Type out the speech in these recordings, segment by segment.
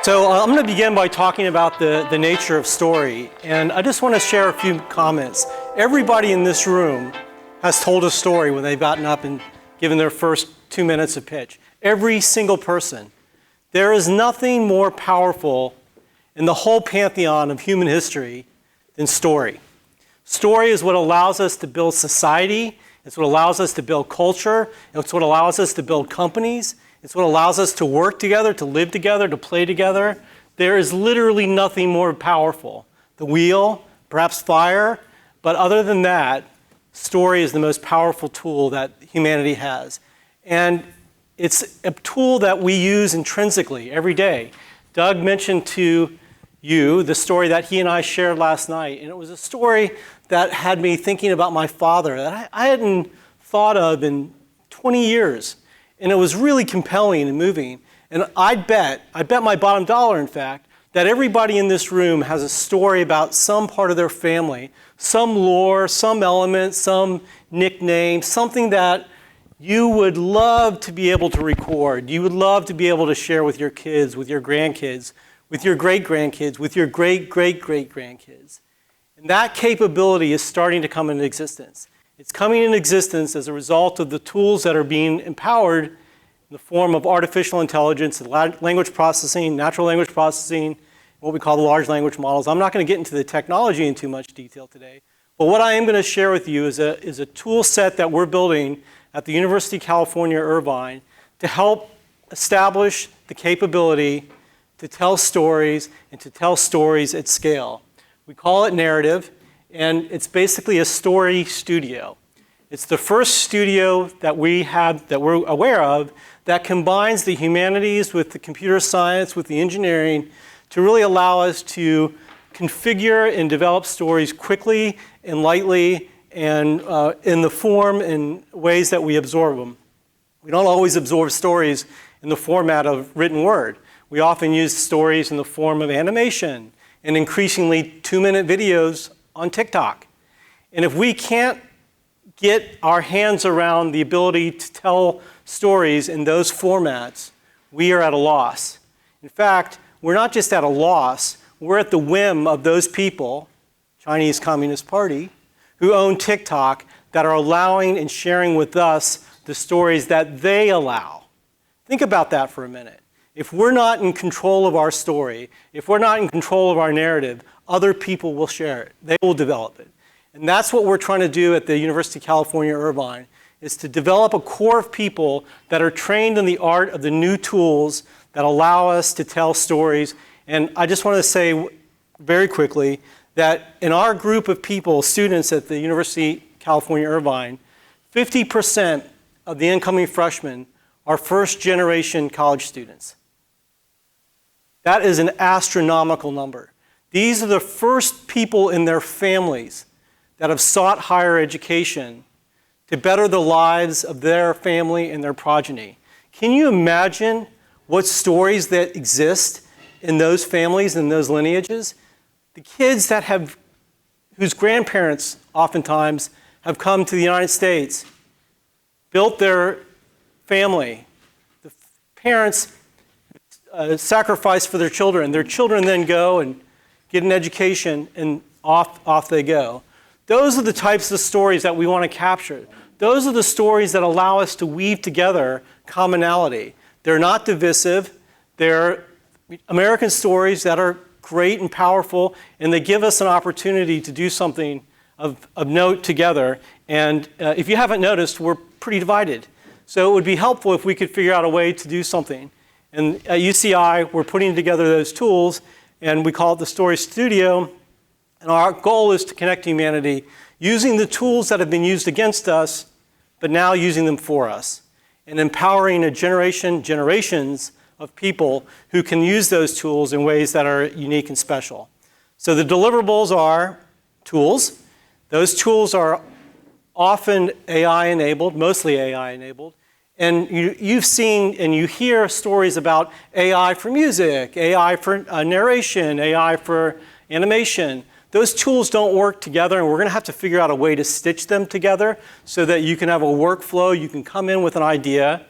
So I'm going to begin by talking about the nature of story. And I just want to share a few comments. Everybody in this room has told a story when they've gotten up and given their first 2 minutes of pitch. Every single person. There is nothing more powerful in the whole pantheon of human history than story. Story is what allows us to build society. It's what allows us to build culture. It's what allows us to build companies. It's what allows us to work together, to live together, to play together. There is literally nothing more powerful. The wheel, perhaps fire, but other than that, story is the most powerful tool that humanity has. And it's a tool that we use intrinsically every day. Doug mentioned to you the story that he and I shared last night, and it was a story that had me thinking about my father that I hadn't thought of in 20 years. And it was really compelling and moving. And I bet my bottom dollar, in fact, that everybody in this room has a story about some part of their family, some lore, some element, some nickname, something that you would love to be able to record. You would love to be able to share with your kids, with your grandkids, with your great-grandkids, with your great-great-great-grandkids. And that capability is starting to come into existence. It's coming into existence as a result of the tools that are being empowered in the form of artificial intelligence, language processing, natural language processing, what we call the large language models. I'm not going to get into the technology in too much detail today, but what I am going to share with you is a tool set that we're building at the University of California, Irvine to help establish the capability to tell stories and to tell stories at scale. We call it NarrA.I.tive. And it's basically a story studio. It's the first studio that we have, that we're aware of, that combines the humanities with the computer science, with the engineering, to really allow us to configure and develop stories quickly and lightly and in the form and ways that we absorb them. We don't always absorb stories in the format of written word. We often use stories in the form of animation and increasingly 2-minute videos on TikTok. And if we can't get our hands around the ability to tell stories in those formats, we are at a loss. In fact, we're not just at a loss, we're at the whim of those people, Chinese Communist Party, who own TikTok, that are allowing and sharing with us the stories that they allow. Think about that for a minute. If we're not in control of our story, if we're not in control of our narrative, other people will share it. They will develop it. And that's what we're trying to do at the University of California, Irvine, is to develop a core of people that are trained in the art of the new tools that allow us to tell stories. And I just want to say very quickly that in our group of people, students at the University of California, Irvine, 50% of the incoming freshmen are first-generation college students. That is an astronomical number. These are the first people in their families that have sought higher education to better the lives of their family and their progeny. Can you imagine what stories that exist in those families and those lineages? The kids that whose grandparents oftentimes have come to the United States, built their family, the parents sacrifice for their children then go and get an education, and off they go. Those are the types of stories that we want to capture. Those are the stories that allow us to weave together commonality. They're not divisive. They're American stories that are great and powerful, and they give us an opportunity to do something of note together. And if you haven't noticed, we're pretty divided. So it would be helpful if we could figure out a way to do something. And at UCI, we're putting together those tools, and we call it the Story Studio. And our goal is to connect humanity using the tools that have been used against us, but now using them for us, and empowering generations of people who can use those tools in ways that are unique and special. So the deliverables are tools. Those tools are often AI-enabled, mostly AI-enabled. And you've seen and you hear stories about AI for music, AI for narration, AI for animation. Those tools don't work together, and we're going to have to figure out a way to stitch them together so that you can have a workflow. You can come in with an idea.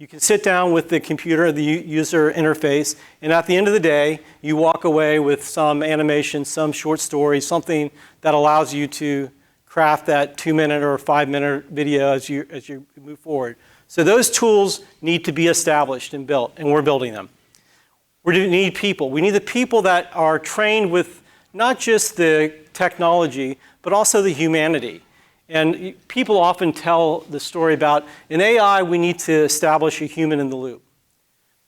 You can sit down with the computer, the user interface, and at the end of the day, you walk away with some animation, some short story, something that allows you to craft that 2-minute or 5-minute video as you move forward. So those tools need to be established and built, and we're building them. We need people. We need the people that are trained with not just the technology, but also the humanity. And people often tell the story about, in AI, we need to establish a human in the loop.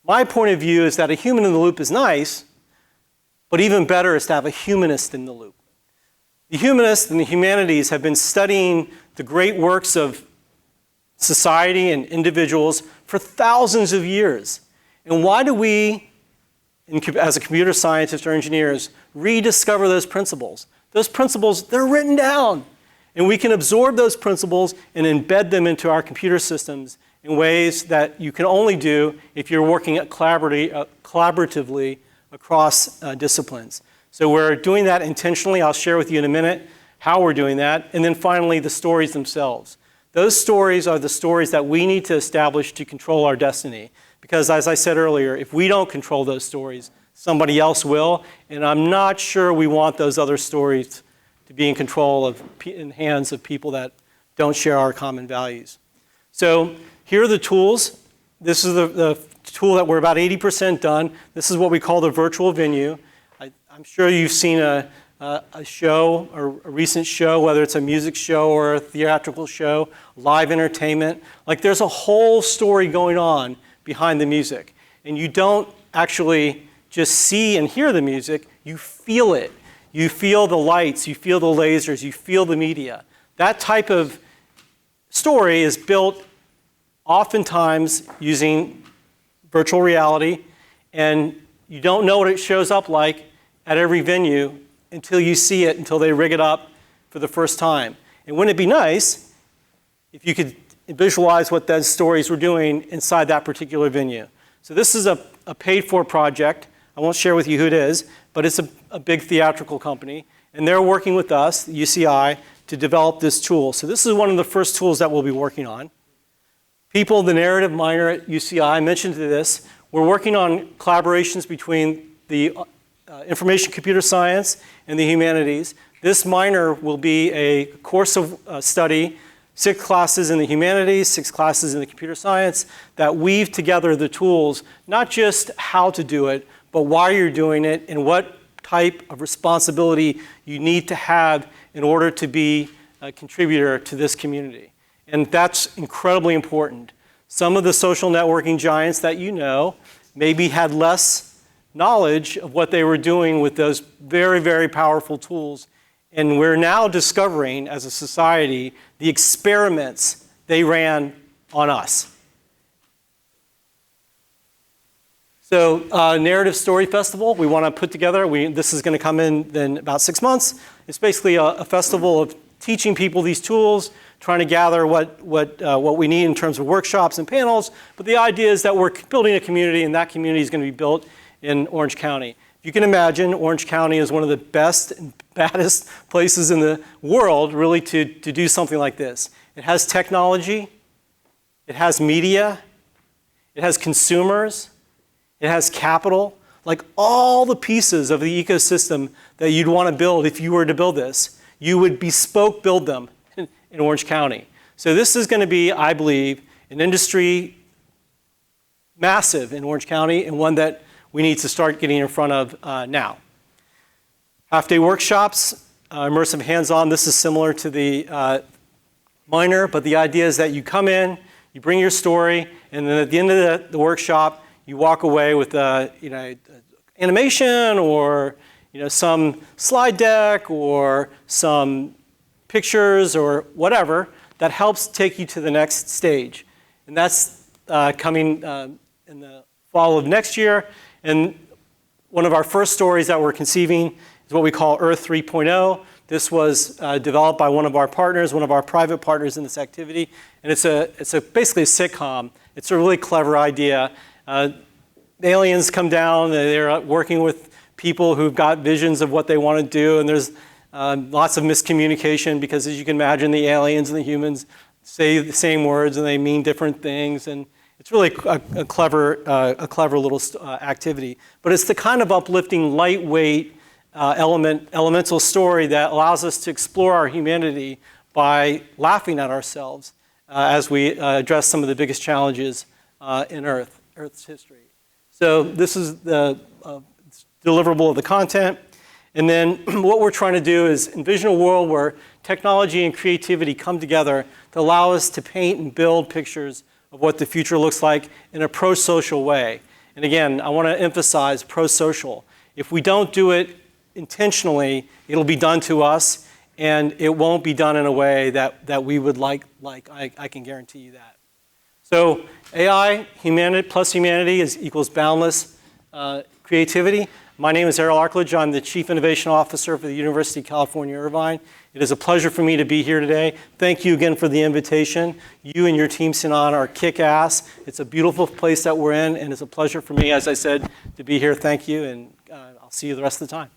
My point of view is that a human in the loop is nice, but even better is to have a humanist in the loop. The humanists and the humanities have been studying the great works of society and individuals for thousands of years. And why do we, as a computer scientist or engineers, rediscover those principles? Those principles, they're written down. And we can absorb those principles and embed them into our computer systems in ways that you can only do if you're working collaboratively across disciplines. So we're doing that intentionally. I'll share with you in a minute how we're doing that. And then finally, the stories themselves. Those stories are the stories that we need to establish to control our destiny. Because as I said earlier, if we don't control those stories, somebody else will. And I'm not sure we want those other stories to be in control of, in hands of people that don't share our common values. So here are the tools. This is the tool that we're about 80% done. This is what we call the VirtualVenue. I'm sure you've seen a show, or a recent show, whether it's a music show or a theatrical show, live entertainment. Like there's a whole story going on behind the music. And you don't actually just see and hear the music, you feel it. You feel the lights, you feel the lasers, you feel the media. That type of story is built oftentimes using virtual reality, and you don't know what it shows up like at every venue until you see it, until they rig it up for the first time. And wouldn't it be nice if you could visualize what those stories were doing inside that particular venue? So this is a paid-for project. I won't share with you who it is, but it's a big theatrical company, and they're working with us, UCI, to develop this tool. So this is one of the first tools that we'll be working on. People, the narrative minor at UCI mentioned this. We're working on collaborations between the information computer science and the humanities. This minor will be a course of study, 6 classes in the humanities, 6 classes in the computer science, that weave together the tools, not just how to do it, but why you're doing it and what type of responsibility you need to have in order to be a contributor to this community. And that's incredibly important. Some of the social networking giants that you know maybe had less knowledge of what they were doing with those very, very powerful tools. And we're now discovering, as a society, the experiments they ran on us. So Narrative Story Festival, we want to put together, this is going to come in about 6 months. It's basically a festival of teaching people these tools, trying to gather what we need in terms of workshops and panels. But the idea is that we're building a community, and that community is going to be built in Orange County. If you can imagine, Orange County is one of the best and baddest places in the world, really, to do something like this. It has technology, it has media, it has consumers, it has capital, like all the pieces of the ecosystem that you'd want to build if you were to build this. You would bespoke build them in Orange County. So this is going to be, I believe, an industry massive in Orange County, and one that we need to start getting in front of now. Half-day workshops, immersive hands-on. This is similar to the minor, but the idea is that you come in, you bring your story, and then at the end of the workshop, you walk away with animation or some slide deck or some pictures or whatever that helps take you to the next stage. And that's coming in the fall of next year. And one of our first stories that we're conceiving is what we call Earth 3.0. This was developed by one of our partners, one of our private partners in this activity. And it's basically a sitcom. It's a really clever idea. Aliens come down, they're working with people who've got visions of what they want to do, and there's lots of miscommunication because, as you can imagine, the aliens and the humans say the same words and they mean different things, and It's really a clever little activity. But it's the kind of uplifting, lightweight, elemental story that allows us to explore our humanity by laughing at ourselves as we address some of the biggest challenges in Earth's history. So this is the deliverable of the content. And then what we're trying to do is envision a world where technology and creativity come together to allow us to paint and build pictures of what the future looks like in a pro-social way. And again, I want to emphasize pro-social. If we don't do it intentionally, it'll be done to us, and it won't be done in a way that we would like. I can guarantee you that. So AI, humanity plus humanity equals boundless creativity. My name is Errol Arkilic. I'm the Chief Innovation Officer for the University of California, Irvine. It is a pleasure for me to be here today. Thank you again for the invitation. You and your team, Sinan, are kick-ass. It's a beautiful place that we're in, and it's a pleasure for me, as I said, to be here. Thank you, and I'll see you the rest of the time.